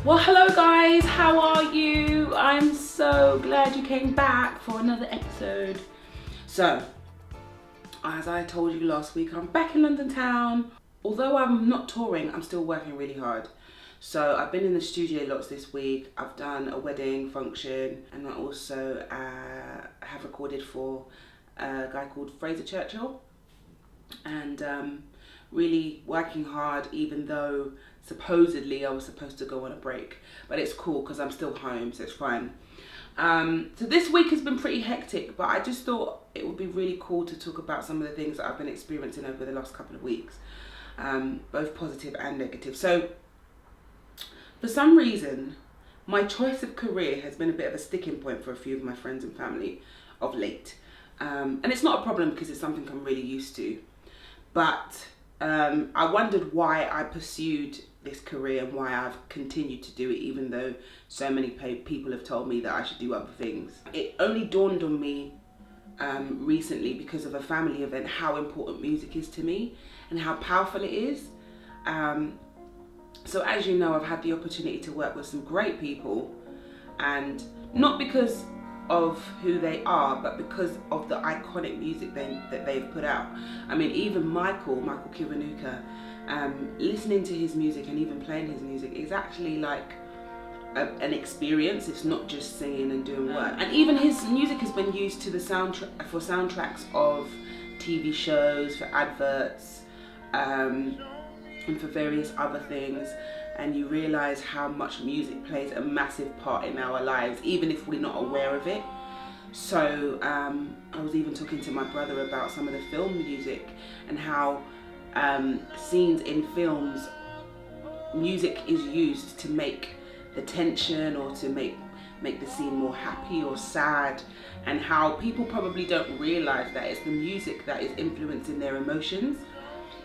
Well, hello guys, how are you? I'm so glad you came back for another episode. So, as I told you last week, I'm back in London town. Although I'm not touring, I'm still working really hard. So I've been in the studio lots this week. I've done a wedding function, and I also have recorded for a guy called Fraser Churchill. And really working hard, even though supposedly I was supposed to go on a break, but it's cool because I'm still home, so it's fine. So this week has been pretty hectic, but I just thought it would be really cool to talk about some of the things that I've been experiencing over the last couple of weeks, both positive and negative. So for some reason, my choice of career has been a bit of a sticking point for a few of my friends and family of late. And it's not a problem because it's something I'm really used to, but I wondered why I pursued this career and why I've continued to do it, even though so many people have told me that I should do other things. It only dawned on me recently, because of a family event, how important music is to me and how powerful it is. So as you know, I've had the opportunity to work with some great people, and not because of who they are, but because of the iconic music that they've put out. I mean, even Michael Kiwanuka, listening to his music and even playing his music is actually like an experience. It's not just singing and doing work. And even his music has been used to the soundtracks of TV shows, for adverts, and for various other things. And you realise how much music plays a massive part in our lives, even if we're not aware of it. So I was even talking to my brother about some of the film music and how scenes in films, music is used to make the tension or to make the scene more happy or sad, and how people probably don't realise that it's the music that is influencing their emotions.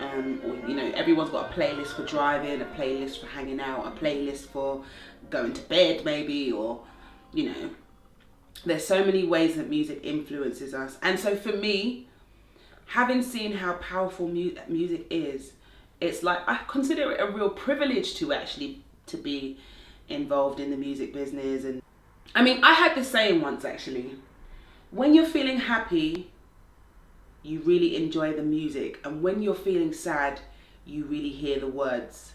Or, you know, everyone's got a playlist for driving, a playlist for hanging out, a playlist for going to bed maybe, or, you know, there's so many ways that music influences us. And so for me, having seen how powerful music is, it's like I consider it a real privilege to actually to be involved in the music business. And I mean, I had this saying once actually: when you're feeling happy, you really enjoy the music, and when you're feeling sad, you really hear the words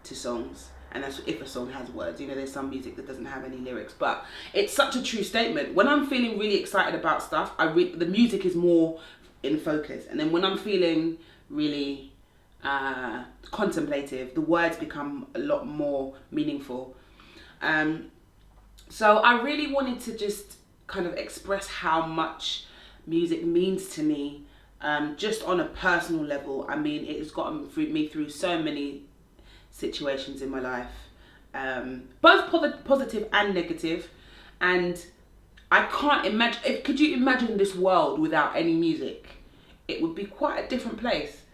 to songs. And that's if a song has words. You know, there's some music that doesn't have any lyrics, but it's such a true statement. When I'm feeling really excited about stuff, the music is more in focus, and then when I'm feeling really contemplative, the words become a lot more meaningful. So I really wanted to just kind of express how much music means to me, just on a personal level. I mean, it has gotten me through so many situations in my life, both positive and negative. And I can't imagine, could you imagine this world without any music? It would be quite a different place.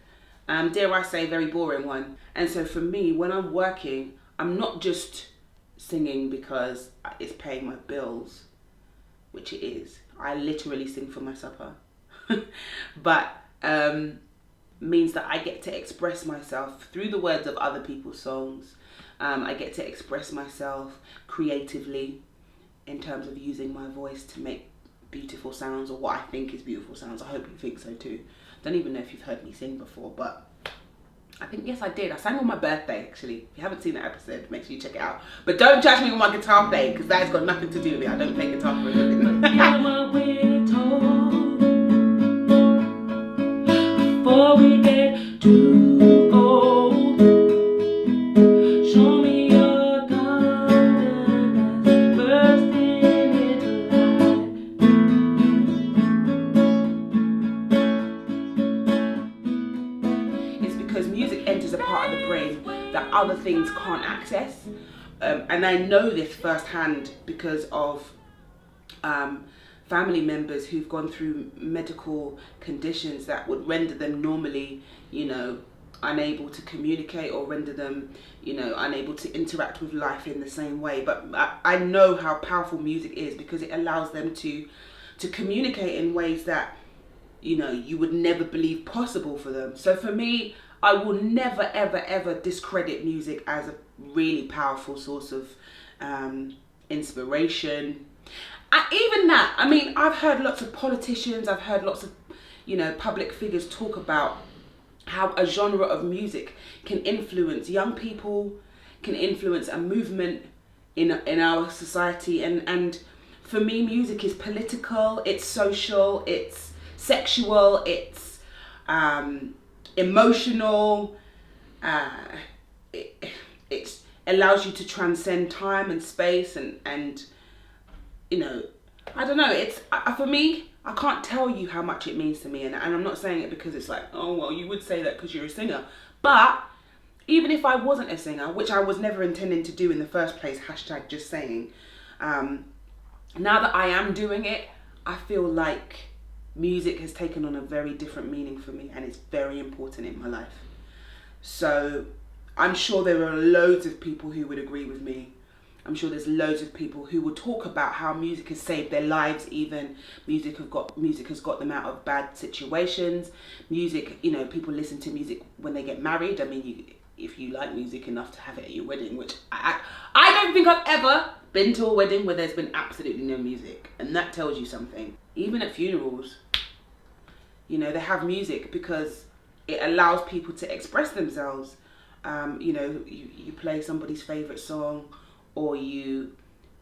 Dare I say, very boring one. And so for me, when I'm working, I'm not just singing because it's paying my bills, which it is. I literally sing for my supper. But means that I get to express myself through the words of other people's songs. I get to express myself creatively in terms of using my voice to make beautiful sounds, or what I think is beautiful sounds. I hope you think so too. Don't even know if you've heard me sing before, but I think, yes, I did. I sang on my birthday, actually. If you haven't seen that episode, make sure you check it out. But don't judge me with my guitar playing, because that has got nothing to do with it. I don't play guitar for a living. Before we get too old, show me your diamonds bursting into light. It's because music enters a part of the brain that other things can't access. And I know this firsthand because of family members who've gone through medical conditions that would render them normally, you know, unable to communicate, or render them, you know, unable to interact with life in the same way. But I know how powerful music is, because it allows them to communicate in ways that, you know, you would never believe possible for them. So for me, I will never, ever, ever discredit music as a really powerful source of inspiration. Even that, I mean, I've heard lots of politicians, I've heard lots of, public figures talk about how a genre of music can influence young people, can influence a movement in our society. And for me, music is political, it's social, it's sexual, it's emotional. It allows you to transcend time and space, and I don't know, it's for me, I can't tell you how much it means to me, and I'm not saying it because it's like, oh well, you would say that because you're a singer, but even if I wasn't a singer, which I was never intending to do in the first place, hashtag just saying, now that I am doing it, I feel like music has taken on a very different meaning for me, and it's very important in my life. So I'm sure there are loads of people who would agree with me. I'm sure there's loads of people who will talk about how music has saved their lives even. Music has got them out of bad situations. Music, people listen to music when they get married. I mean, if you like music enough to have it at your wedding, which I don't think I've ever been to a wedding where there's been absolutely no music. And that tells you something. Even at funerals, they have music because it allows people to express themselves. You play somebody's favourite song, or you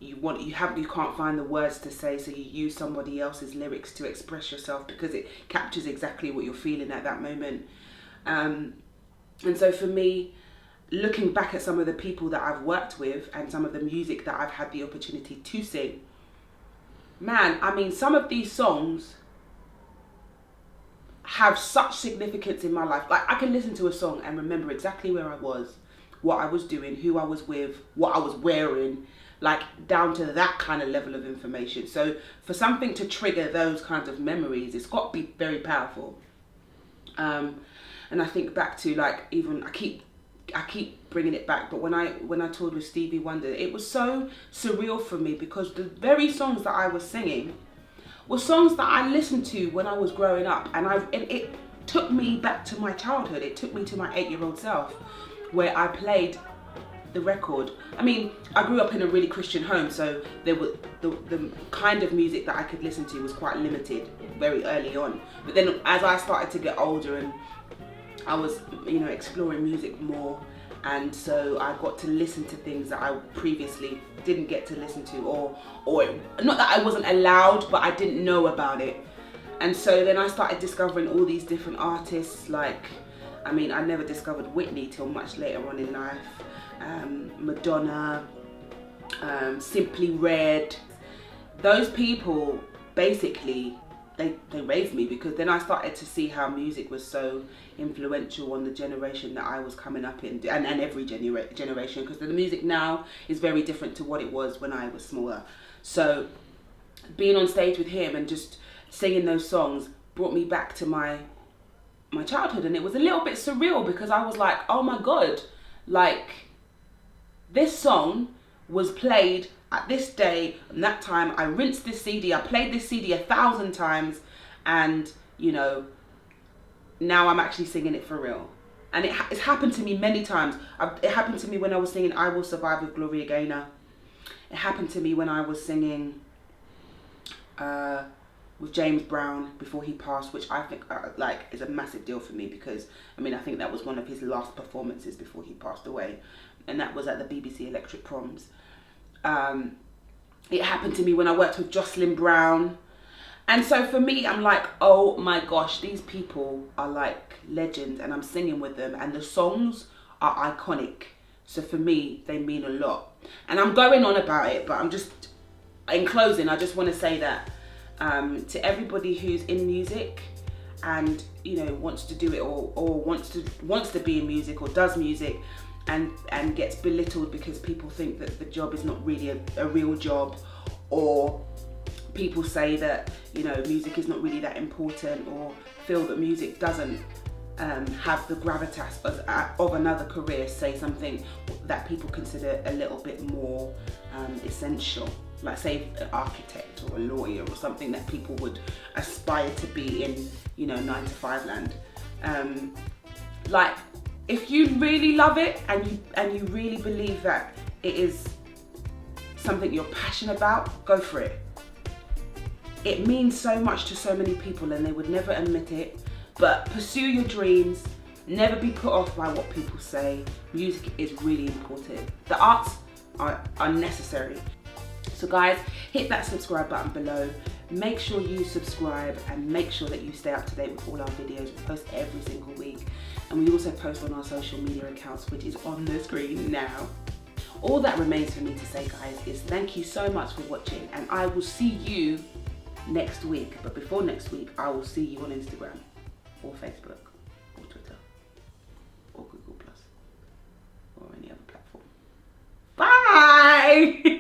can't find the words to say, so you use somebody else's lyrics to express yourself because it captures exactly what you're feeling at that moment. And so for me, looking back at some of the people that I've worked with and some of the music that I've had the opportunity to sing, man, I mean, some of these songs have such significance in my life. Like, I can listen to a song and remember exactly where I was, what I was doing, who I was with, what I was wearing, like down to that kind of level of information. So for something to trigger those kinds of memories, it's got to be very powerful. And I think back to, like, even I keep bringing it back, but when I toured with Stevie Wonder, it was so surreal for me because the very songs that I was singing were songs that I listened to when I was growing up, and it took me back to my childhood. It took me to my 8-year-old self, where I played the record. I mean, I grew up in a really Christian home, so there was the kind of music that I could listen to was quite limited very early on. But then as I started to get older and I was, exploring music more, and so I got to listen to things that I previously didn't get to listen to, or not that I wasn't allowed, but I didn't know about it. And so then I started discovering all these different artists, like, I mean, I never discovered Whitney till much later on in life. Madonna, Simply Red. Those people, basically, they raised me, because then I started to see how music was so influential on the generation that I was coming up in, and every generation, because the music now is very different to what it was when I was smaller. So being on stage with him and just singing those songs brought me back to my childhood, and it was a little bit surreal because I was like, oh my God, like, this song was played at this day and that time. I rinsed this CD, I played this CD 1,000 times, and now I'm actually singing it for real. And it's happened to me many times. It happened to me when I was singing I Will Survive with Gloria Gaynor. It happened to me when I was singing with James Brown before he passed, which I think is a massive deal for me, because I think that was one of his last performances before he passed away, and that was at the BBC Electric Proms. It happened to me when I worked with Jocelyn Brown. And so for me, I'm like, oh my gosh, these people are like legends, and I'm singing with them, and the songs are iconic. So for me, they mean a lot. And I'm going on about it, but I'm just, in closing, I just want to say that to everybody who's in music and wants to do it, or wants to be in music or does music, and gets belittled because people think that the job is not really a real job, or people say that music is not really that important, or feel that music doesn't have the gravitas of another career, say something that people consider a little bit more essential, like say an architect or a lawyer, or something that people would aspire to be in 9-to-5 land. Like, if you really love it and you really believe that it is something you're passionate about, go for it. It means so much to so many people and they would never admit it, but pursue your dreams. Never be put off by what people say. Music is really important. The arts are necessary. So guys, hit that subscribe button below. Make sure you subscribe and make sure that you stay up to date with all our videos. We post every single week. And we also post on our social media accounts, which is on the screen now. All that remains for me to say, guys, is thank you so much for watching, and I will see you next week. But before next week, I will see you on Instagram or Facebook or Twitter or Google Plus or any other platform. Bye!